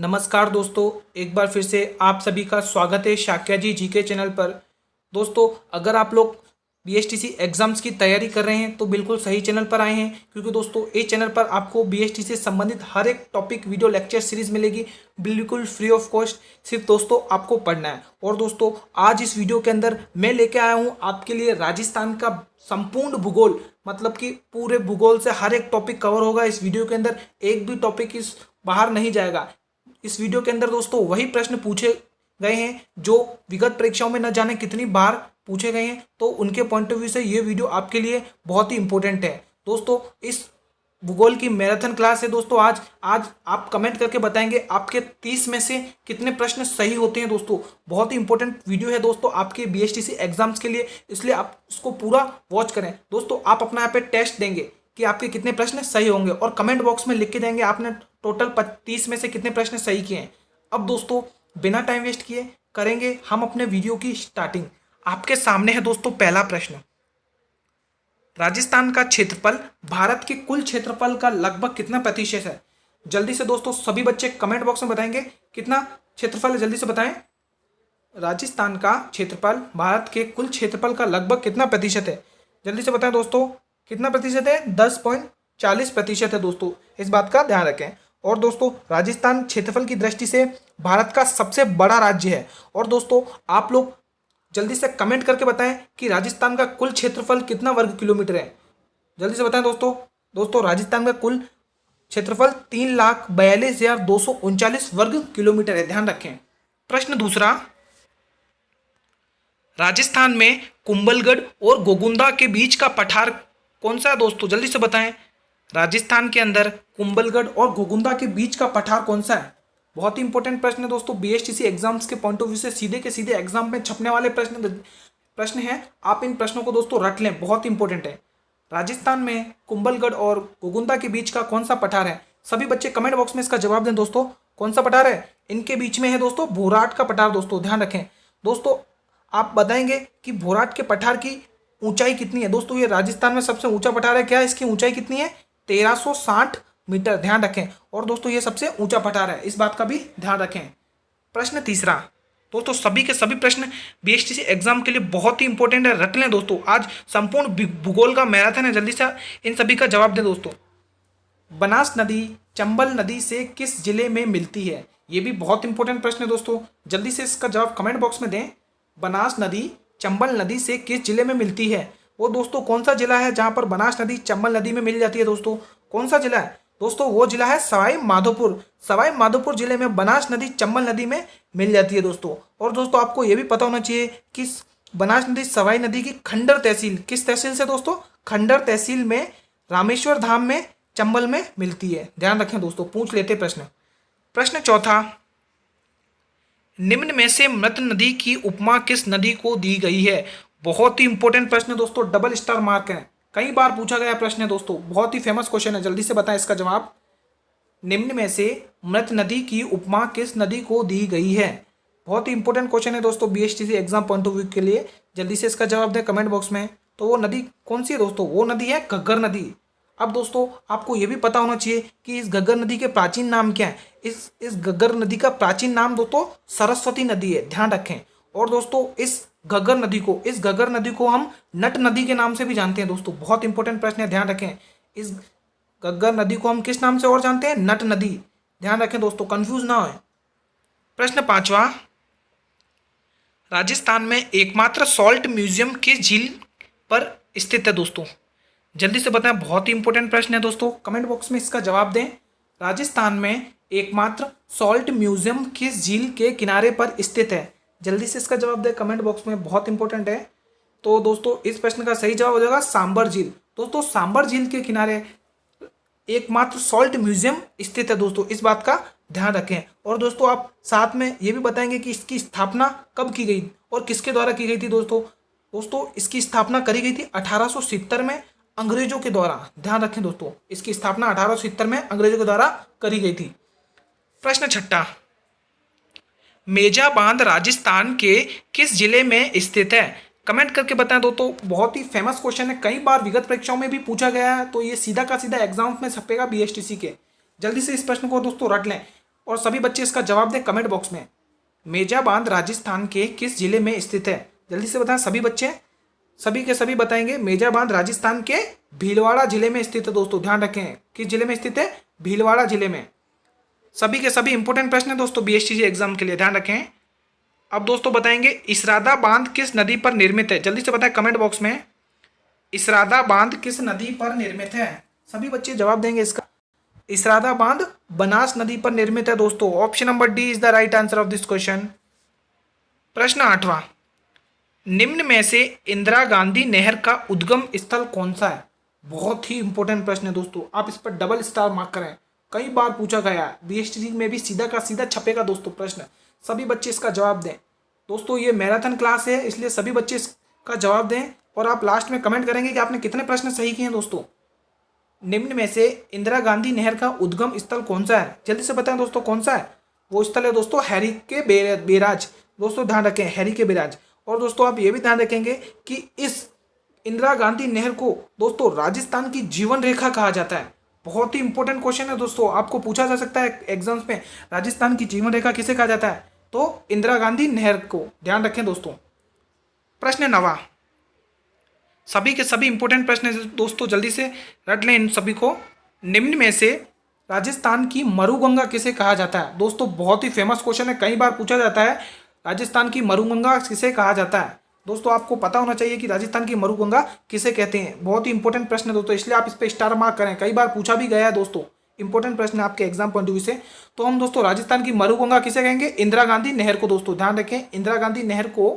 नमस्कार दोस्तों, एक बार फिर से आप सभी का स्वागत है शाक्या जी जीके चैनल पर। दोस्तों, अगर आप लोग बीएसटीसी एग्जाम्स की तैयारी कर रहे हैं तो बिल्कुल सही चैनल पर आए हैं, क्योंकि दोस्तों इस चैनल पर आपको बीएसटीसी से संबंधित हर एक टॉपिक वीडियो लेक्चर सीरीज मिलेगी बिल्कुल फ्री ऑफ कॉस्ट। सिर्फ दोस्तों आपको पढ़ना है। और दोस्तों आज इस वीडियो के अंदर मैं लेके आया हूँ आपके लिए राजस्थान का संपूर्ण भूगोल, मतलब कि पूरे भूगोल से हर एक टॉपिक कवर होगा इस वीडियो के अंदर। एक भी टॉपिक इस बाहर नहीं जाएगा। इस वीडियो के अंदर दोस्तों वही प्रश्न पूछे गए हैं जो विगत परीक्षाओं में न जाने कितनी बार पूछे गए हैं, तो उनके पॉइंट ऑफ व्यू से ये वीडियो आपके लिए बहुत ही इंपॉर्टेंट है। दोस्तों इस भूगोल की मैराथन क्लास है दोस्तों। आज आप कमेंट करके बताएंगे आपके 30 में से कितने प्रश्न सही होते हैं। दोस्तों बहुत ही इंपॉर्टेंट वीडियो है दोस्तों आपके बीएसटीसी एग्जाम्स के लिए, इसलिए आप इसको पूरा वॉच करें। दोस्तों आप अपना यहाँ पे टेस्ट देंगे कि आपके कितने प्रश्न सही होंगे और कमेंट बॉक्स में लिख के देंगे आपने टोटल 30 में से कितने प्रश्न सही किए हैं। अब दोस्तों बिना टाइम वेस्ट किए करेंगे हम अपने वीडियो की स्टार्टिंग। आपके सामने है दोस्तों पहला प्रश्न। राजस्थान का क्षेत्रफल भारत के कुल क्षेत्रफल का लगभग कितना प्रतिशत है? जल्दी से दोस्तों सभी बच्चे कमेंट बॉक्स में बताएंगे कितना क्षेत्रफल है, जल्दी से बताएं। राजस्थान का क्षेत्रफल भारत के कुल क्षेत्रफल का लगभग कितना प्रतिशत है? जल्दी से बताएं दोस्तों कितना प्रतिशत है? 10.40% है दोस्तों, इस बात का ध्यान रखें। और दोस्तों राजस्थान क्षेत्रफल की दृष्टि से भारत का सबसे बड़ा राज्य है। और दोस्तों आप लोग जल्दी से कमेंट करके बताएं कि राजस्थान का कुल क्षेत्रफल कितना वर्ग किलोमीटर है। जल्दी से बताएं दोस्तों राजस्थान का कुल क्षेत्रफल 3,42,239 वर्ग किलोमीटर है, ध्यान रखें। प्रश्न दूसरा, राजस्थान में कुंभलगढ़ और गोगुंदा के बीच का पठार कौन सा है दोस्तों? जल्दी से बताएं। राजस्थान के अंदर कुंभलगढ़ और गोगुंदा के बीच का पठार कौन सा है? बहुत ही इंपॉर्टेंट प्रश्न है दोस्तों, बीएसटीसी एग्जाम्स के पॉइंट ऑफ व्यू से सीधे के सीधे एग्जाम में छपने वाले प्रश्न हैं। आप इन प्रश्नों को दोस्तों रट लें, बहुत इंपॉर्टेंट है। राजस्थान में कुंभलगढ़ और गोगुंदा के बीच का कौन सा पठार है? सभी बच्चे कमेंट बॉक्स में इसका जवाब दें दोस्तों। कौन सा पठार है? इनके बीच में है दोस्तों भोराट का पठार। दोस्तों ध्यान रखें। दोस्तों आप बताएंगे कि भोराट के पठार की ऊंचाई कितनी है। दोस्तों ये राजस्थान में सबसे ऊंचा पठार है। क्या इसकी ऊंचाई कितनी है? 1360 मीटर, ध्यान रखें। और दोस्तों ये सबसे ऊंचा पठार है, इस बात का भी ध्यान रखें। प्रश्न तीसरा, दोस्तों सभी के सभी प्रश्न बीएसटीसी एग्जाम के लिए बहुत ही इंपॉर्टेंट है, रट लें दोस्तों। आज संपूर्ण भूगोल का मैराथन है, जल्दी से इन सभी का जवाब दें दोस्तों। बनास नदी चंबल नदी से किस जिले में मिलती है? ये भी बहुत इंपॉर्टेंट प्रश्न है दोस्तों, जल्दी से इसका जवाब कमेंट बॉक्स में दें। बनास नदी चंबल नदी से किस जिले में मिलती है? वो दोस्तों कौन सा जिला है जहां पर बनास नदी चंबल नदी में मिल जाती है? दोस्तों कौन सा जिला है? दोस्तों वो जिला है सवाई माधोपुर। सवाई माधोपुर जिले में बनास नदी चंबल नदी में मिल जाती है दोस्तों। और दोस्तों आपको ये भी पता होना चाहिए कि बनास नदी सवाई नदी की खंडर तहसील, किस तहसील से दोस्तों? खंडर तहसील में रामेश्वर धाम में चंबल में मिलती है, ध्यान रखें दोस्तों। पूछ लेते प्रश्न। प्रश्न चौथा, निम्न में से मृत नदी की उपमा किस नदी को दी गई है? बहुत ही इंपॉर्टेंट प्रश्न है दोस्तों, डबल स्टार मार्क है, कई बार पूछा गया प्रश्न है दोस्तों, बहुत ही फेमस क्वेश्चन है। जल्दी से बताएं इसका जवाब। निम्न में से मृत नदी की उपमा किस नदी को दी गई है? बहुत ही इंपॉर्टेंट क्वेश्चन है दोस्तों BSTC exam point of view के लिए। जल्दी से इसका जवाब दें कमेंट बॉक्स में। तो वो नदी कौन सी है दोस्तों? वो नदी है घग्गर नदी। अब दोस्तों आपको ये भी पता होना चाहिए कि इस घग्गर नदी के प्राचीन नाम क्या है। इस घग्गर नदी का प्राचीन नाम दोस्तों सरस्वती नदी है, ध्यान रखें। और दोस्तों इस घग्गर नदी को हम नट नदी के नाम से भी जानते हैं दोस्तों। बहुत इंपॉर्टेंट प्रश्न है, ध्यान रखें। इस घग्गर नदी को हम किस नाम से और जानते हैं? नट नदी, ध्यान रखें दोस्तों, कंफ्यूज ना हो। प्रश्न पांचवा, राजस्थान में एकमात्र सॉल्ट म्यूजियम किस झील पर स्थित है दोस्तों? जल्दी से बताएं, बहुत ही इंपॉर्टेंट प्रश्न है दोस्तों, कमेंट बॉक्स में इसका जवाब दें। राजस्थान में एकमात्र सॉल्ट म्यूजियम किस झील के किनारे पर स्थित है? जल्दी से इसका जवाब दें कमेंट बॉक्स में, बहुत इंपॉर्टेंट है। तो दोस्तों इस प्रश्न का सही जवाब हो जाएगा सांबर झील। दोस्तों सांबर झील के किनारे एकमात्र सॉल्ट म्यूजियम स्थित है दोस्तों, इस बात का ध्यान रखें। और दोस्तों आप साथ में ये भी बताएंगे कि इसकी स्थापना कब की गई और किसके द्वारा की गई थी दोस्तों इसकी स्थापना करी गई थी 1870 में अंग्रेजों के द्वारा, ध्यान रखें दोस्तों। इसकी स्थापना 1870 में अंग्रेजों के द्वारा करी गई थी। प्रश्न छठा, मेजा बांध राजस्थान के किस जिले में स्थित है? कमेंट करके बताएं दोस्तों, बहुत ही फेमस क्वेश्चन है, कई बार विगत परीक्षाओं में भी पूछा गया है, तो ये सीधा का सीधा एग्जाम में छपेगा बीएसटीसी के। जल्दी से इस प्रश्न को दोस्तों रट लें। और सभी बच्चे इसका जवाब दें कमेंट बॉक्स में। मेजा बांध राजस्थान के किस जिले में स्थित है? जल्दी से बताएं सभी बच्चे, सभी के सभी बताएंगे। मेजा बांध राजस्थान के भीलवाड़ा जिले में स्थित है दोस्तों, ध्यान रखें किस जिले में स्थित है? भीलवाड़ा जिले में। सभी के सभी इंपोर्टेंट प्रश्न है दोस्तों बीएसटीसी एग्जाम के लिए, ध्यान रखें। अब दोस्तों बताएंगे इसरादा बांध किस नदी पर निर्मित है? जल्दी से बताएं कमेंट बॉक्स में, इसरादा बांध किस नदी पर निर्मित है? सभी बच्चे जवाब देंगे इसका। इसरादा बांध बनास नदी पर निर्मित है दोस्तों। Option number D is the right answer of this question. प्रश्न 8वां, निम्न में से इंदिरा गांधी नहर का उद्गम स्थल कौन सा है? बहुत ही इंपॉर्टेंट प्रश्न है दोस्तों, आप इस पर डबल स्टार मार्क करें, कई बार पूछा गया है, बीएसटी में भी सीधा का सीधा छपेगा दोस्तों प्रश्न। सभी बच्चे इसका जवाब दें दोस्तों, ये मैराथन क्लास है इसलिए सभी बच्चे इसका जवाब दें और आप लास्ट में कमेंट करेंगे कि आपने कितने प्रश्न सही किए हैं दोस्तों। निम्न में से इंदिरा गांधी नहर का उद्गम स्थल कौन सा है? जल्दी से बताएं दोस्तों कौन सा है? वो स्थल है दोस्तों हैरी के बैराज। दोस्तों ध्यान रखें हैरी के बैराज। और दोस्तों आप ये भी ध्यान रखेंगे कि इस इंदिरा गांधी नहर को दोस्तों राजस्थान की जीवन रेखा कहा जाता है। बहुत ही इंपॉर्टेंट क्वेश्चन है दोस्तों, आपको पूछा जा सकता है एग्जाम्स में, राजस्थान की जीवन रेखा किसे कहा जाता है? तो इंदिरा गांधी नहर को, ध्यान रखें दोस्तों। प्रश्न 9वां, सभी के सभी इंपॉर्टेंट प्रश्न है दोस्तों, जल्दी से रट लें इन सभी को। निम्न में से राजस्थान की मरुगंगा किसे कहा जाता है? दोस्तों बहुत ही फेमस क्वेश्चन है, कई बार पूछा जाता है, राजस्थान की मरुगंगा किसे कहा जाता है? दोस्तों आपको पता होना चाहिए कि राजस्थान की मरुगंगा किसे कहते हैं। बहुत ही इंपॉर्टेंट प्रश्न है दोस्तों, इसलिए आप इस पर स्टार मार्क करें, कई बार पूछा भी गया है दोस्तों, इंपॉर्टेंट प्रश्न है आपके एग्जाम पॉइंट ऑफ व्यू से। तो हम दोस्तों राजस्थान की मरुगंगा किसे कहेंगे? इंदिरा गांधी नहर को दोस्तों, ध्यान रखें इंदिरा गांधी नहर को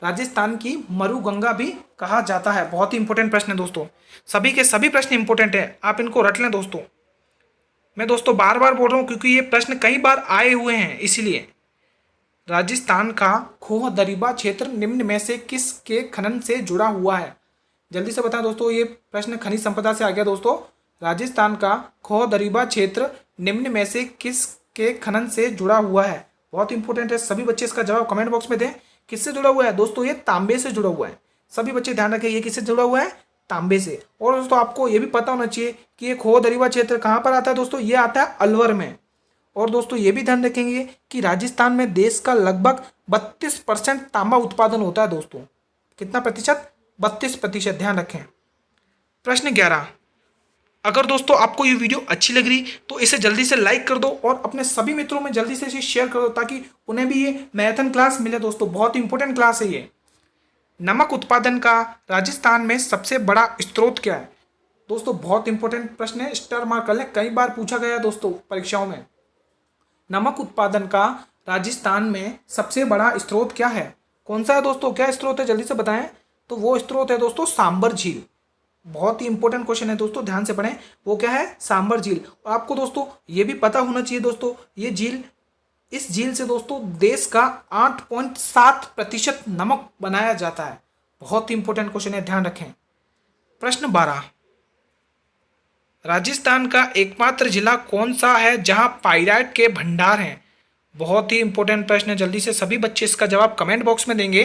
राजस्थान की मरुगंगा भी कहा जाता है। बहुत ही इंपॉर्टेंट प्रश्न है दोस्तों, सभी के सभी प्रश्न इंपॉर्टेंट है, आप इनको रट लें दोस्तों। मैं दोस्तों बार बार बोल रहा हूँ क्योंकि ये प्रश्न कई बार आए हुए हैं इसलिए। राजस्थान का खोह दरिबा क्षेत्र निम्न में से किसके खनन से जुड़ा हुआ है? जल्दी से बताएं दोस्तों, ये प्रश्न खनिज संपदा से आ गया दोस्तों। राजस्थान का खोह दरिबा क्षेत्र निम्न में से किसके खनन से जुड़ा हुआ है? बहुत इंपॉर्टेंट है, सभी बच्चे इसका जवाब कमेंट बॉक्स में दें। किससे जुड़ा हुआ है दोस्तों? ये तांबे से जुड़ा हुआ है। सभी बच्चे ध्यान रखें, ये किससे जुड़ा हुआ है? तांबे से। और दोस्तों आपको ये भी पता होना चाहिए कि ये खोह दरिबा क्षेत्र कहाँ पर आता है दोस्तों? ये आता है अलवर में। और दोस्तों ये भी ध्यान रखेंगे कि राजस्थान में देश का लगभग 32% तांबा उत्पादन होता है दोस्तों। कितना प्रतिशत? 32%, ध्यान रखें। प्रश्न 11, अगर दोस्तों आपको ये वीडियो अच्छी लग रही तो इसे जल्दी से लाइक कर दो और अपने सभी मित्रों में जल्दी से इसे शेयर कर दो ताकि उन्हें भी ये मैराथन क्लास मिले दोस्तों। बहुत इंपॉर्टेंट क्लास है ये। नमक उत्पादन का राजस्थान में सबसे बड़ा स्रोत क्या है? दोस्तों बहुत इंपॉर्टेंट प्रश्न है, स्टार मार्क कर लें, कई बार पूछा गया दोस्तों परीक्षाओं में। नमक उत्पादन का राजस्थान में सबसे बड़ा स्रोत क्या है? कौन सा है दोस्तों? क्या स्रोत है जल्दी से बताएं। तो वो स्रोत है दोस्तों सांबर झील। बहुत ही इंपॉर्टेंट क्वेश्चन है दोस्तों, ध्यान से पढ़ें। वो क्या है? सांबर झील। और आपको दोस्तों ये भी पता होना चाहिए दोस्तों, ये झील, इस झील से दोस्तों देश का 8.7% नमक बनाया जाता है। बहुत ही इंपॉर्टेंट क्वेश्चन है, ध्यान रखें। प्रश्न 12, राजस्थान का एकमात्र जिला कौन सा है जहां पाइराइट के भंडार हैं? बहुत ही इंपॉर्टेंट प्रश्न है, जल्दी से सभी बच्चे इसका जवाब कमेंट बॉक्स में देंगे।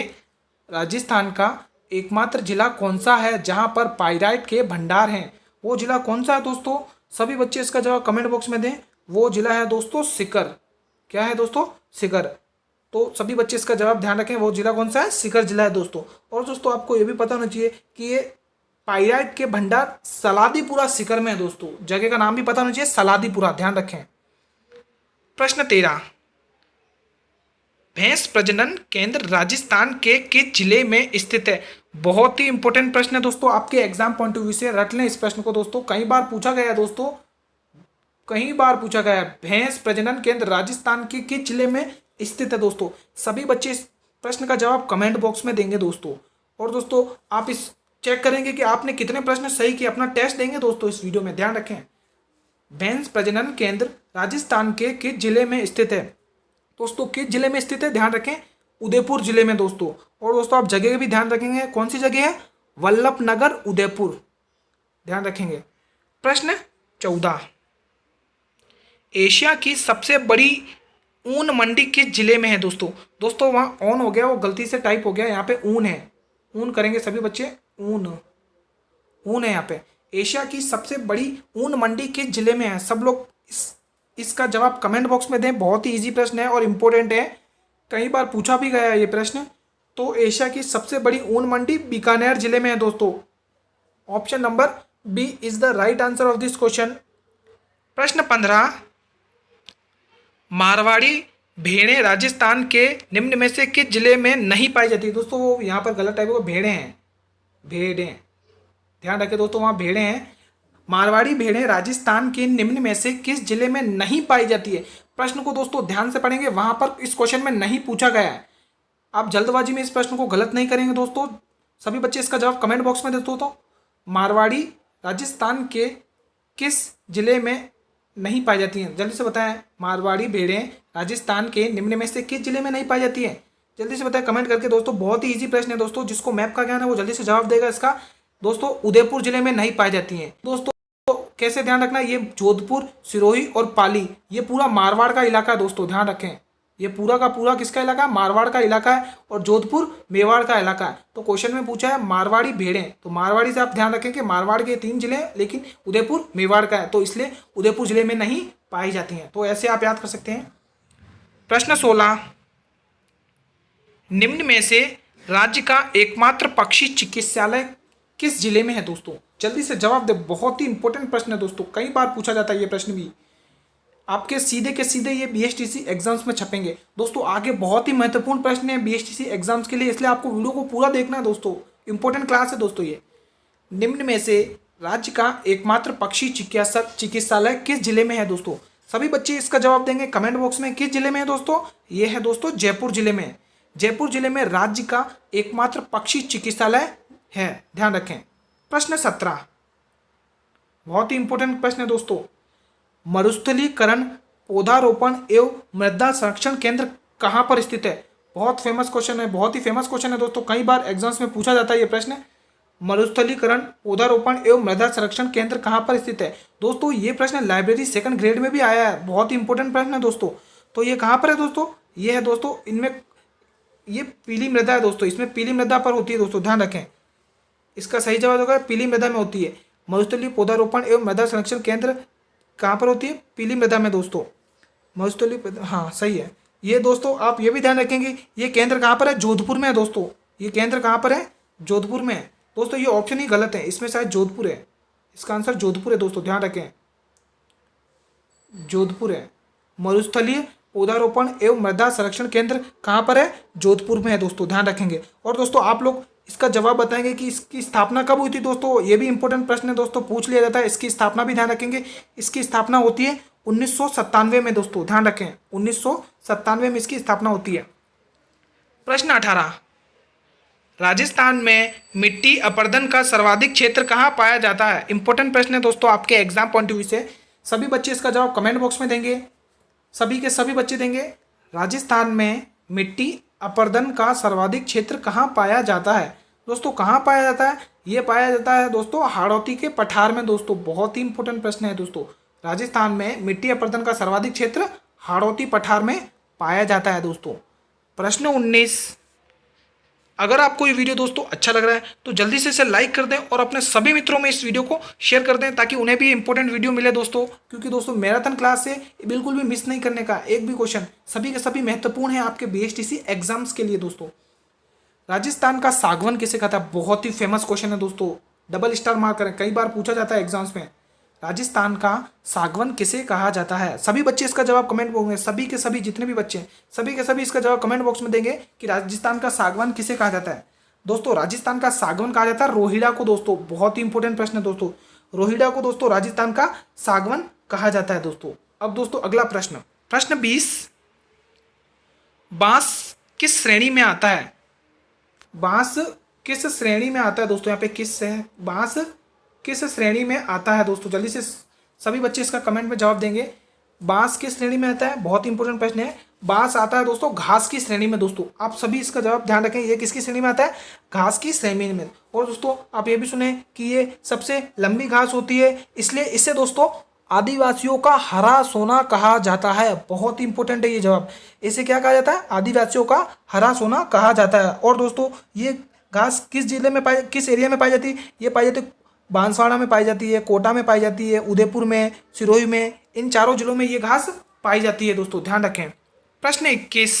राजस्थान का एकमात्र जिला कौन सा है जहां पर पाइराइट के भंडार हैं? वो जिला कौन सा है दोस्तों? सभी बच्चे इसका जवाब कमेंट बॉक्स में दें। वो जिला है दोस्तों सीकर। क्या है दोस्तों? सीकर। तो सभी बच्चे इसका जवाब ध्यान रखें, वो जिला कौन सा है? सीकर जिला है दोस्तों। और दोस्तों आपको ये भी पता होना चाहिए कि ये पाइराइट के भंडार सलादीपुरा सीकर में है दोस्तों। जगह का नाम भी पता होना चाहिए, सलादीपुरा, ध्यान रखें। प्रश्न 13, भैंस प्रजनन केंद्र राजस्थान के किस जिले में स्थित है? बहुत ही इंपॉर्टेंट प्रश्न है दोस्तों, आपके एग्जाम पॉइंट ऑफ व्यू से रट लें इस प्रश्न को दोस्तों, कई बार पूछा गया है दोस्तों, कई बार पूछा गया है। भैंस प्रजनन केंद्र राजस्थान के किस जिले में स्थित है दोस्तों? सभी बच्चे इस प्रश्न का जवाब कमेंट बॉक्स में देंगे दोस्तों। और दोस्तों आप इस चेक करेंगे कि आपने कितने प्रश्न सही किए, अपना टेस्ट देंगे दोस्तों इस वीडियो में, ध्यान रखें। भैंस प्रजनन केंद्र राजस्थान के किस जिले में स्थित है? दोस्तों किस जिले में स्थित है? ध्यान रखें, उदयपुर जिले में दोस्तों। और दोस्तों आप जगह भी ध्यान रखेंगे, कौन सी जगह है? वल्लभनगर, उदयपुर, ध्यान रखेंगे। प्रश्न 14, एशिया की सबसे बड़ी ऊन मंडी किस जिले में है दोस्तों? दोस्तों वहाँ ऑन हो गया, वो गलती से टाइप हो गया, यहाँ पे ऊन है, ऊन करेंगे सभी बच्चे, ऊन, ऊन है यहाँ पे। एशिया की सबसे बड़ी ऊन मंडी किस जिले में है? सब लोग इस इसका जवाब कमेंट बॉक्स में दें। बहुत ही इजी प्रश्न है और इम्पोर्टेंट है, कई बार पूछा भी गया है ये प्रश्न। तो एशिया की सबसे बड़ी ऊन मंडी बीकानेर जिले में है दोस्तों। Option number B is the right answer of this question. प्रश्न 15, मारवाड़ी भेड़ें राजस्थान के निम्न में से किस जिले में नहीं पाई जाती है? दोस्तों वो यहाँ पर गलत टाइप को भेड़ें हैं, भेड़ें, ध्यान रखें दोस्तों, वहाँ भेड़ें हैं। मारवाड़ी भेड़ें राजस्थान के निम्न में से किस जिले में नहीं पाई जाती है? प्रश्न को दोस्तों ध्यान से पढ़ेंगे, वहां पर इस क्वेश्चन में नहीं पूछा गया है। आप जल्दबाजी में इस प्रश्न को गलत नहीं करेंगे दोस्तों। सभी बच्चे इसका जवाब कमेंट बॉक्स में दे दो। तो मारवाड़ी राजस्थान के किस जिले में नहीं पाई जाती हैं? जल्दी से बताएं, मारवाड़ी भेड़ें राजस्थान के निम्न में से किस जिले में नहीं पाई जाती है? जल्दी से बताएं कमेंट करके दोस्तों। बहुत ही इजी प्रश्न है दोस्तों, जिसको मैप का ज्ञान है वो जल्दी से जवाब देगा इसका। दोस्तों उदयपुर जिले में नहीं पाई जाती हैं दोस्तों। कैसे ध्यान रखना, ये जोधपुर, सिरोही और पाली, ये पूरा मारवाड़ का इलाका है दोस्तों, ध्यान रखें। ये पूरा का पूरा किसका इलाका है? मारवाड़ का इलाका है। और जोधपुर मेवाड़ का इलाका है। तो क्वेश्चन में पूछा है मारवाड़ी भेड़ें, तो मारवाड़ी से आप ध्यान रखें कि मारवाड़ के 3 जिले हैं, लेकिन उदयपुर मेवाड़ का है, तो इसलिए उदयपुर जिले में नहीं पाई जाती हैं। तो ऐसे आप याद कर सकते हैं। प्रश्न 16, निम्न में से राज्य का एकमात्र पक्षी चिकित्सालय किस जिले में है? दोस्तों जल्दी से जवाब दे, बहुत ही इंपॉर्टेंट प्रश्न है दोस्तों, कई बार पूछा जाता है ये प्रश्न भी। आपके सीधे के सीधे ये बीएसटीसी एग्जाम्स में छपेंगे दोस्तों। आगे बहुत ही महत्वपूर्ण प्रश्न है बीएसटीसी एग्जाम्स के लिए, इसलिए आपको वीडियो को पूरा देखना है दोस्तों। इंपॉर्टेंट क्लास है दोस्तों ये। निम्न में से राज्य का एकमात्र पक्षी चिकित्सालय किस जिले में है? दोस्तों सभी बच्चे इसका जवाब देंगे कमेंट बॉक्स में। किस जिले में है दोस्तों? ये है दोस्तों जयपुर जिले में। जयपुर जिले में राज्य का एकमात्र पक्षी चिकित्सालय है, ध्यान रखें। प्रश्न 17, बहुत ही इंपॉर्टेंट प्रश्न है दोस्तों। मरुस्थलीकरण पौधारोपण एवं मृदा संरक्षण केंद्र कहाँ पर स्थित है? बहुत फेमस क्वेश्चन है, बहुत ही फेमस क्वेश्चन है दोस्तों, कई बार एग्जाम्स में पूछा जाता है ये प्रश्न। मरुस्थलीकरण पौधारोपण एवं मृदा संरक्षण केंद्र कहाँ पर स्थित है? दोस्तों ये प्रश्न लाइब्रेरी 2nd ग्रेड में भी आया है, बहुत ही इंपॉर्टेंट प्रश्न है दोस्तों। तो ये कहाँ पर है दोस्तों? ये है दोस्तों, इनमें ये पीली मृदा है दोस्तों, इसमें पीली मृदा पर होती है दोस्तों, ध्यान रखें। इसका सही जवाब होगा पीली मृदा में होती है। मरुस्थलीय पौधारोपण एवं मृदा संरक्षण केंद्र कहाँ पर होती है? पीली मृदा में दोस्तों। मरुस्थलीय, हाँ सही है। ये दोस्तों आप ये भी ध्यान रखेंगे, ये केंद्र कहाँ पर है? जोधपुर में है दोस्तों। ये केंद्र कहाँ पर है? जोधपुर में है दोस्तों। ये ऑप्शन ही गलत है, इसमें शायद जोधपुर है, इसका आंसर जोधपुर है दोस्तों, ध्यान रखें, जोधपुर है। मरुस्थलीय पौधारोपण एवं मृदा संरक्षण केंद्र कहाँ पर है? जोधपुर में है दोस्तों, ध्यान रखेंगे। और दोस्तों आप लोग इसका जवाब बताएंगे कि इसकी स्थापना कब हुई थी? दोस्तों ये भी इंपॉर्टेंट प्रश्न है दोस्तों, पूछ लिया जाता है। इसकी स्थापना भी ध्यान रखेंगे, इसकी स्थापना होती है 1997 में दोस्तों, ध्यान रखें, 1997 में इसकी स्थापना होती है। प्रश्न 18, राजस्थान में मिट्टी अपरदन का सर्वाधिक क्षेत्र कहाँ पाया जाता है? इंपॉर्टेंट प्रश्न है दोस्तों आपके एग्जाम पॉइंट ऑफ व्यू से। सभी बच्चे इसका जवाब कमेंट बॉक्स में देंगे, सभी के सभी बच्चे देंगे। राजस्थान में मिट्टी अपरदन का सर्वाधिक क्षेत्र कहाँ पाया जाता है? दोस्तों कहाँ पाया जाता है? ये पाया जाता है दोस्तों हाड़ौती के पठार में दोस्तों। बहुत ही इंपॉर्टेंट प्रश्न है दोस्तों। राजस्थान में मिट्टी अपरदन का सर्वाधिक क्षेत्र हाड़ौती पठार में पाया जाता है दोस्तों। प्रश्न 19, अगर आपको ये वीडियो दोस्तों अच्छा लग रहा है तो जल्दी से इसे लाइक कर दें और अपने सभी मित्रों में इस वीडियो को शेयर कर दें, ताकि उन्हें भी इंपॉर्टेंट वीडियो मिले दोस्तों। क्योंकि दोस्तों मैराथन क्लास से बिल्कुल भी मिस नहीं करने का, एक भी क्वेश्चन, सभी के सभी महत्वपूर्ण है आपके बीएसटीसी एग्जाम्स के लिए दोस्तों। राजस्थान का सागवन किसे कहता है? बहुत ही फेमस क्वेश्चन है दोस्तों, डबल स्टार मार्क करें, कई बार पूछा जाता है एग्जाम्स में। राजस्थान का सागवन किसे कहा जाता है? सभी बच्चे इसका जवाब कमेंट बॉक्स में, सभी के सभी जितने भी बच्चे सभी के सभी इसका जवाब कमेंट बॉक्स में देंगे कि राजस्थान का सागवन किसे कहा जाता है। दोस्तों राजस्थान का सागवन कहा जाता है रोहिड़ा को दोस्तों। बहुत ही इंपॉर्टेंट प्रश्न है दोस्तों, रोहिड़ा को दोस्तों राजस्थान का सागवन कहा जाता है दोस्तों। अब दोस्तों अगला प्रश्न, प्रश्न 20, बांस किस श्रेणी में आता है? बांस किस श्रेणी में आता है दोस्तों? यहाँ पे किस है, बांस किस श्रेणी में आता है दोस्तों? जल्दी से सभी बच्चे इसका कमेंट में जवाब देंगे। बांस किस श्रेणी में आता है? बहुत इंपॉर्टेंट प्रश्न है। बांस आता है दोस्तों घास की श्रेणी में दोस्तों। आप सभी इसका जवाब ध्यान रखें, ये किसकी श्रेणी में आता है? घास की श्रेणी में। और दोस्तों आप ये भी सुने कि ये सबसे लंबी घास होती है, इसलिए इसे दोस्तों आदिवासियों का हरा सोना कहा जाता है। बहुत इंपॉर्टेंट है ये जवाब, इसे क्या कहा जाता है? आदिवासियों का हरा सोना कहा जाता है। और दोस्तों ये घास किस जिले में किस एरिया में पाई जाती है? ये पाई जाती है बांसवाड़ा में पाई जाती है, कोटा में पाई जाती है, उदयपुर में, सिरोही में, इन चारों जिलों में ये घास पाई जाती है दोस्तों, ध्यान रखें। प्रश्न 21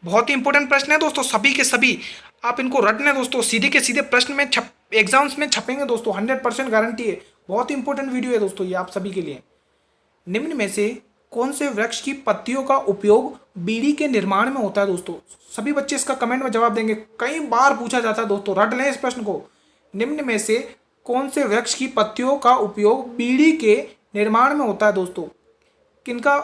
बहुत ही इंपॉर्टेंट प्रश्न है दोस्तों, सभी के सभी आप इनको रट लें दोस्तों, सीधे के सीधे प्रश्न में एग्जाम्स में छपेंगे दोस्तों, 100% गारंटी है। बहुत ही इंपॉर्टेंट वीडियो है दोस्तों ये आप सभी के लिए। निम्न में से कौन से वृक्ष की पत्तियों का उपयोग बीड़ी के निर्माण में होता है दोस्तों? सभी बच्चे इसका कमेंट में जवाब देंगे, कई बार पूछा जाता है दोस्तों, रट लें इस प्रश्न को। निम्न में से कौन से वृक्ष की पत्तियों का उपयोग बीड़ी के निर्माण में होता है दोस्तों? किनका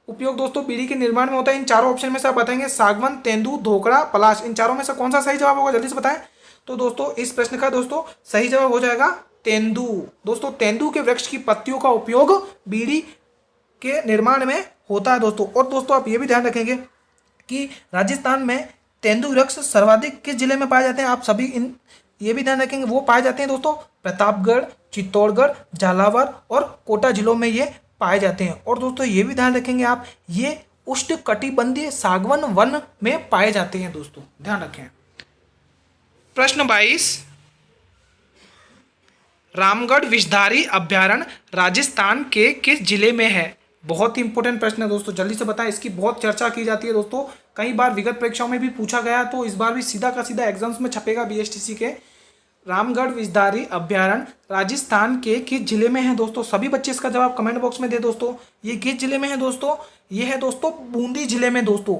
उपयोग दोस्तों बीड़ी के निर्माण में होता है? इन चारों ऑप्शन में से आप बताएंगे, सागवन, तेंदू, धोकड़ा, पलाश, इन चारों में से कौन सा सही जवाब होगा, जल्दी से बताएं। तो दोस्तों इस प्रश्न का दोस्तों सही जवाब हो जाएगा तेंदू। दोस्तों तेंदू के वृक्ष की पत्तियों का उपयोग बीड़ी के निर्माण में होता है दोस्तों। और दोस्तों आप ये भी ध्यान रखेंगे कि राजस्थान में तेंदू वृक्ष सर्वाधिक किस जिले में पाए जाते हैं? आप सभी इन ये भी ध्यान रखेंगे, वो पाए जाते हैं दोस्तों प्रतापगढ़, चित्तौड़गढ़, झालावाड़ और कोटा जिलों में ये पाए जाते हैं। और दोस्तों ये भी ध्यान रखेंगे आप, ये उष्णकटिबंधीय सागवन वन में पाए जाते हैं दोस्तों, ध्यान रखें। प्रश्न 22 रामगढ़ विषधारी अभ्यारण्य राजस्थान के किस जिले में है? बहुत ही इंपॉर्टेंट प्रश्न है दोस्तों, जल्दी से बताएं, इसकी बहुत चर्चा की जाती है दोस्तों, कई बार विगत परीक्षाओं में भी पूछा गया, तो इस बार भी सीधा का सीधा एग्जाम्स में छपेगा बीएसटीसी के। रामगढ़ विषधारी अभ्यारण्य राजस्थान के किस जिले में है दोस्तों? सभी बच्चे इसका जवाब कमेंट बॉक्स में दे दोस्तों। ये किस जिले में है दोस्तों? ये है दोस्तों बूंदी जिले में दोस्तों,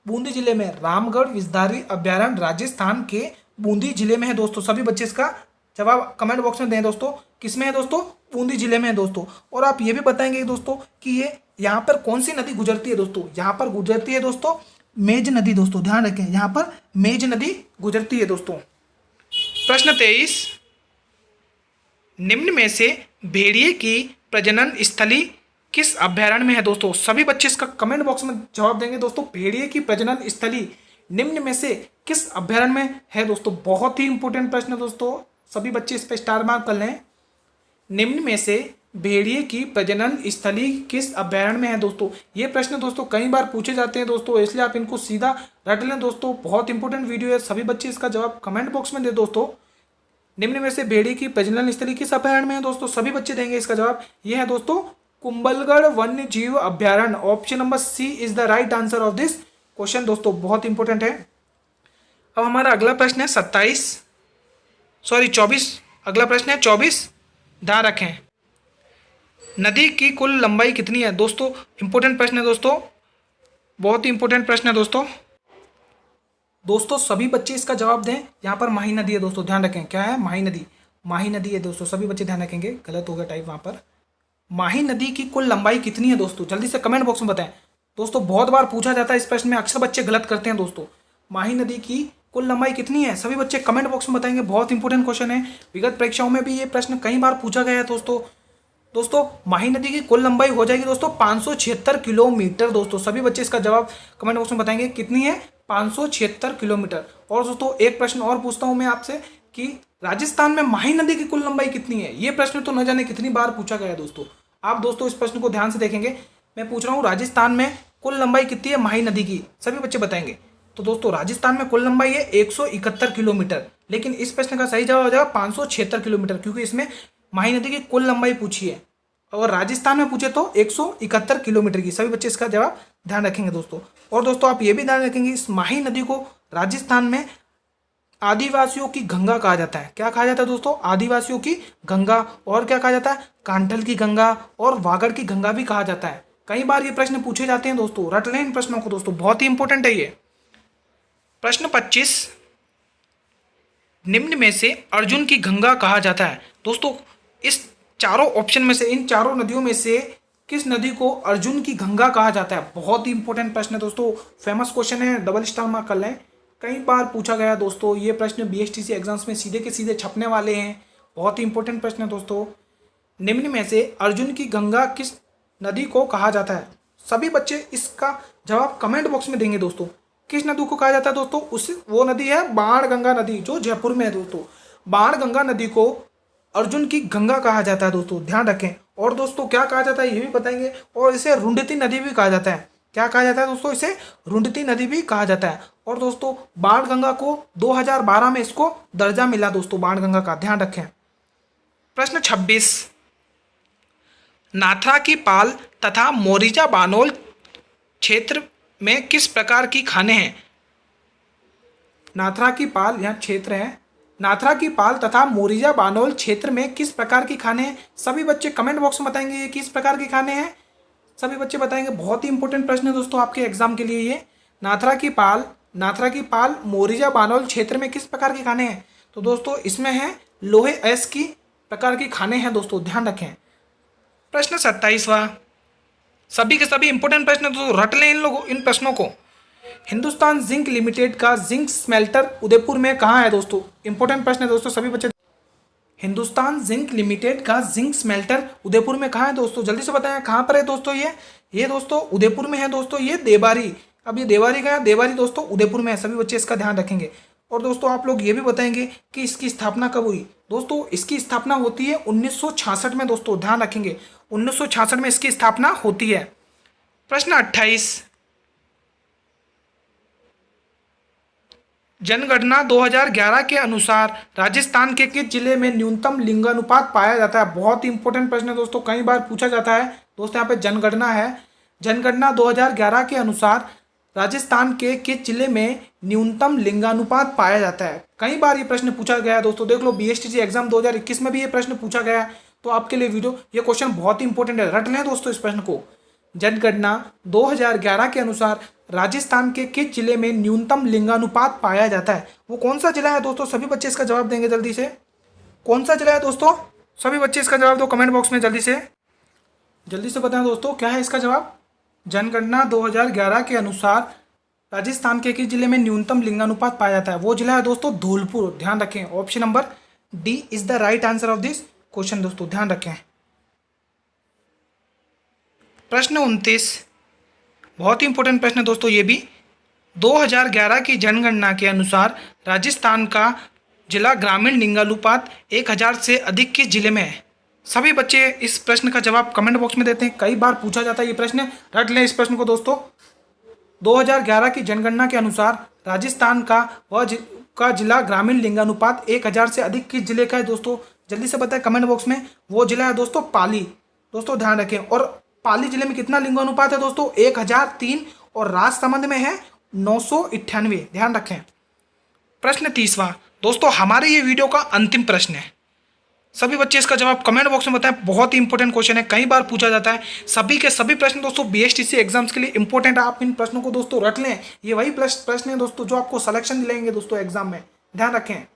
बूंदी जिले में रामगढ़ विषधारी अभ्यारण्य राजस्थान के बूंदी जिले में है दोस्तों। सभी बच्चे इसका जवाब कमेंट बॉक्स में दें दोस्तों, किसमें है दोस्तों? बूंदी जिले में है दोस्तों। और आप ये भी बताएंगे दोस्तों कि ये यहाँ पर कौन सी नदी गुजरती है दोस्तों? यहाँ पर गुजरती है दोस्तों मेज नदी दोस्तों, ध्यान रखें, यहाँ पर मेज नदी गुजरती है दोस्तों। प्रश्न 23 निम्न में से भेड़िए की प्रजनन स्थली किस अभ्यारण्य में है दोस्तों? सभी बच्चे इसका कमेंट बॉक्स में जवाब देंगे दोस्तों, भेड़िए की प्रजनन स्थली निम्न में से किस अभ्यारण्य में है दोस्तों? बहुत ही इंपॉर्टेंट प्रश्न है दोस्तों, सभी बच्चे इस पर स्टार मार्क कर लें। निम्न में से भेड़िए की प्रजनन स्थली किस अभ्यारण्य में है दोस्तों? ये प्रश्न दोस्तों कई बार पूछे जाते हैं दोस्तों, इसलिए आप इनको सीधा रट लें दोस्तों, बहुत इंपॉर्टेंट वीडियो है, सभी बच्चे इसका जवाब कमेंट बॉक्स में दे दोस्तों। निम्न में से भेड़िए की प्रजनन स्थली किस अभ्यारण्य में है दोस्तों? सभी बच्चे देंगे इसका जवाब, ये है दोस्तों कुंभलगढ़ वन्य जीव अभ्यारण्य। Option number C is the right answer of this question दोस्तों, बहुत इंपॉर्टेंट है। अब हमारा अगला प्रश्न है 24, अगला प्रश्न है 24, ध्यान रखें। नदी की कुल लंबाई कितनी है दोस्तों? इंपॉर्टेंट प्रश्न है दोस्तों, बहुत ही इंपॉर्टेंट प्रश्न है दोस्तों। दोस्तों सभी बच्चे इसका जवाब दें, यहाँ पर माही नदी है दोस्तों, ध्यान रखें, क्या है? माही नदी, माही नदी है दोस्तों, सभी बच्चे ध्यान रखेंगे, गलत हो गया टाइप वहाँ पर। माही नदी की कुल लंबाई कितनी है दोस्तों? जल्दी से कमेंट बॉक्स में बताएं दोस्तों, बहुत बार पूछा जाता है इस प्रश्न में, अक्सर बच्चे गलत करते हैं दोस्तों। माही नदी की कुल लंबाई कितनी है? सभी बच्चे कमेंट बॉक्स में बताएंगे, बहुत इंपॉर्टेंट क्वेश्चन है, विगत परीक्षाओं में भी ये प्रश्न कई बार पूछा गया है दोस्तों। दोस्तों माही नदी की कुल लंबाई हो जाएगी दोस्तों 576 किलोमीटर दोस्तों, सभी बच्चे इसका जवाब कमेंट बॉक्स में बताएंगे कितनी है? 576 किलोमीटर। और दोस्तों एक प्रश्न और पूछता हूं मैं आपसे कि राजस्थान में माही नदी की कुल लंबाई कितनी है? ये प्रश्न तो न जाने कितनी बार पूछा गया है दोस्तों। आप दोस्तों इस प्रश्न को ध्यान से देखेंगे, मैं पूछ रहा हूँ राजस्थान में कुल लंबाई कितनी है माही नदी की? सभी बच्चे बताएंगे। तो दोस्तों राजस्थान में कुल लंबाई है 171 किलोमीटर, लेकिन इस प्रश्न का सही जवाब हो जाएगा 576 किलोमीटर, क्योंकि इसमें माही नदी की कुल लंबाई पूछी है, और राजस्थान में पूछे तो 171 किलोमीटर की। सभी बच्चे इसका जवाब ध्यान रखेंगे दोस्तों। और दोस्तों आप ये भी ध्यान रखेंगे, इस माही नदी को राजस्थान में आदिवासियों की गंगा कहा जाता है। क्या कहा जाता है दोस्तों? आदिवासियों की गंगा। और क्या कहा जाता है? कांठल की गंगा और वागड़ की गंगा भी कहा जाता है। कई बार ये प्रश्न पूछे जाते हैं दोस्तों, रट लें इन प्रश्नों को दोस्तों, बहुत ही इंपॉर्टेंट है ये। प्रश्न 25 निम्न में से अर्जुन की गंगा कहा जाता है दोस्तों? इस चारों ऑप्शन में से, इन चारों नदियों में से किस नदी को अर्जुन की गंगा कहा जाता है? बहुत ही इंपॉर्टेंट प्रश्न है दोस्तों, फेमस क्वेश्चन है, डबल स्टार मार्क कर लें, कई बार पूछा गया दोस्तों। ये प्रश्न बीएसटीसी एग्जाम्स में सीधे के सीधे छपने वाले हैं, बहुत ही इंपॉर्टेंट प्रश्न है दोस्तों। निम्न में से अर्जुन की गंगा किस नदी को कहा जाता है? सभी बच्चे इसका जवाब कमेंट बॉक्स में देंगे दोस्तों। किस नदी को कहा जाता है दोस्तों? वो नदी है बाणगंगा नदी, जो जयपुर में है दोस्तों। बाणगंगा नदी को अर्जुन की गंगा कहा जाता है दोस्तों, ध्यान रखें। और दोस्तों क्या कहा जाता है ये भी बताएंगे। और इसे रुंडती नदी भी कहा जाता है। क्या कहा जाता है दोस्तों? इसे रुंडती नदी भी कहा जाता है। और दोस्तों बाणगंगा को 2012 में इसको दर्जा मिला दोस्तों, बाणगंगा का, ध्यान रखें। प्रश्न 26, नाथ्रा की पाल तथा मोरिजा बानोल क्षेत्र में किस प्रकार की खाने हैं? नाथ्रा की पाल यहाँ क्षेत्र है, नाथ्रा की पाल तथा मोरिजा बानोल क्षेत्र में किस प्रकार की खाने हैं? सभी बच्चे कमेंट बॉक्स में बताएंगे ये किस प्रकार के खाने हैं, सभी बच्चे बताएंगे। बहुत ही इंपॉर्टेंट प्रश्न है दोस्तों आपके एग्जाम के लिए ये। नाथ्रा की पाल मोरिजा बानोल क्षेत्र में किस प्रकार के खाने हैं? तो दोस्तों इसमें है लोहे ऐस की प्रकार के खाने हैं दोस्तों, ध्यान रखें। प्रश्न 27वां, सभी के सभी इंपॉर्टेंट प्रश्न है दोस्तों, रट लें इन प्रश्नों को। हिंदुस्तान जिंक लिमिटेड का जिंक स्मेल्टर उदयपुर में कहाँ है दोस्तों? इंपॉर्टेंट प्रश्न है दोस्तों, सभी बच्चे। हिंदुस्तान जिंक लिमिटेड का जिंक स्मेल्टर उदयपुर में कहाँ है दोस्तों? जल्दी से बताएं कहाँ पर है दोस्तों ये दोस्तों उदयपुर में है दोस्तों, ये देवारी। अब ये देवारी का है, देवारी दोस्तों उदयपुर में है, सभी बच्चे इसका ध्यान रखेंगे। और दोस्तों आप लोग ये भी बताएंगे कि इसकी स्थापना कब हुई? दोस्तों इसकी स्थापना होती है 1966 में दोस्तों, ध्यान रखेंगे 1966 में इसकी स्थापना होती है। प्रश्न 28, जनगणना 2011 के अनुसार राजस्थान के किस जिले में न्यूनतम लिंगानुपात पाया जाता है? बहुत ही इंपॉर्टेंट प्रश्न है दोस्तों, कई बार पूछा जाता है दोस्तों। यहाँ पे जनगणना है, जनगणना 2011 के अनुसार राजस्थान के किस जिले में न्यूनतम लिंगानुपात पाया जाता है? कई बार ये प्रश्न पूछा गया है दोस्तों, देख लो बीएसटीसी एग्जाम 2021 में भी ये प्रश्न पूछा गया है, तो आपके लिए वीडियो ये क्वेश्चन बहुत ही इंपॉर्टेंट है, रट लें दोस्तों इस प्रश्न को। जनगणना 2011 के अनुसार राजस्थान के किस जिले में न्यूनतम लिंगानुपात पाया जाता है? वो कौन सा जिला है दोस्तों? सभी बच्चे इसका जवाब देंगे जल्दी से, कौन सा जिला है दोस्तों? सभी बच्चे इसका जवाब दो कमेंट बॉक्स में, जल्दी से बताएं दोस्तों क्या है इसका जवाब। जनगणना 2011 के अनुसार राजस्थान के किस जिले में न्यूनतम लिंगानुपात पाया जाता है? वो जिला है दोस्तों धौलपुर, ध्यान रखें। Option number D is the right answer of this question दोस्तों, ध्यान रखें। प्रश्न 29, बहुत ही इंपॉर्टेंट प्रश्न है दोस्तों ये भी। 2011 की जनगणना के अनुसार राजस्थान का जिला ग्रामीण लिंगानुपात 1000 से अधिक किस जिले में है? सभी बच्चे इस प्रश्न का जवाब कमेंट बॉक्स में देते हैं, कई बार पूछा जाता है ये प्रश्न, रट लें इस प्रश्न को दोस्तों। 2011 की जनगणना के अनुसार राजस्थान का जिला ग्रामीण लिंगानुपात 1000 से अधिक किस जिले का है दोस्तों? जल्दी से बताएं कमेंट बॉक्स में। वो जिला है दोस्तों पाली, दोस्तों ध्यान रखें। और पाली जिले में कितना लिंगानुपात है दोस्तों? 1003, और राजसमंद में है 998, ध्यान रखें। प्रश्न 30वां दोस्तों, हमारे ये वीडियो का अंतिम प्रश्न है, सभी बच्चे इसका जवाब कमेंट बॉक्स में बताएं, बहुत ही इंपॉर्टेंट क्वेश्चन है, कई बार पूछा जाता है। सभी के सभी प्रश्न दोस्तों बीएसटीसी एग्जाम्स के लिए इंपॉर्टेंट है, आप इन प्रश्नों को दोस्तों रट लें, ये वही प्रश्न है दोस्तों जो आपको सिलेक्शन दिलाएंगे दोस्तों एग्जाम में, ध्यान रखें।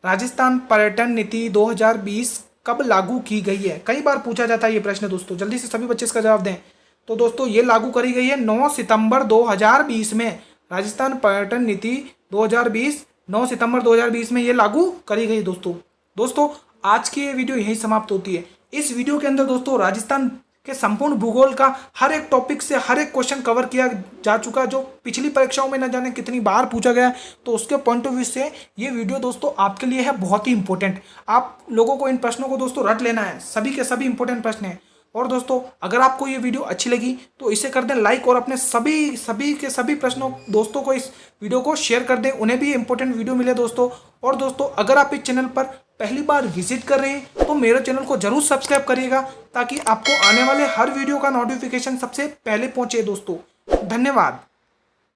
राजस्थान पर्यटन नीति 2020 कब लागू की गई है? कई बार पूछा जाता है ये प्रश्न दोस्तों, जल्दी से सभी बच्चे इसका जवाब दें। तो दोस्तों ये लागू करी गई है 9 सितंबर 2020 में। राजस्थान पर्यटन नीति 2020 9 सितंबर 2020 में ये लागू करी गई दोस्तों आज की ये वीडियो यहीं समाप्त होती है। इस वीडियो के अंदर दोस्तों राजस्थान के संपूर्ण भूगोल का हर एक टॉपिक से हर एक क्वेश्चन कवर किया जा चुका है, जो पिछली परीक्षाओं में न जाने कितनी बार पूछा गया है। तो उसके पॉइंट ऑफ व्यू से ये वीडियो दोस्तों आपके लिए है बहुत ही इंपॉर्टेंट। आप लोगों को इन प्रश्नों को दोस्तों रट लेना है, सभी के सभी इंपॉर्टेंट प्रश्न हैं। और दोस्तों अगर आपको ये वीडियो अच्छी लगी तो इसे कर दें लाइक, और अपने सभी के सभी प्रश्नों दोस्तों को इस वीडियो को शेयर कर दें, उन्हें भी इंपॉर्टेंट वीडियो मिले दोस्तों। और दोस्तों अगर आप इस चैनल पर पहली बार विजिट कर रहे हैं तो मेरे चैनल को जरूर सब्सक्राइब करिएगा, ताकि आपको आने वाले हर वीडियो का नोटिफिकेशन सबसे पहले पहुंचे दोस्तों। धन्यवाद।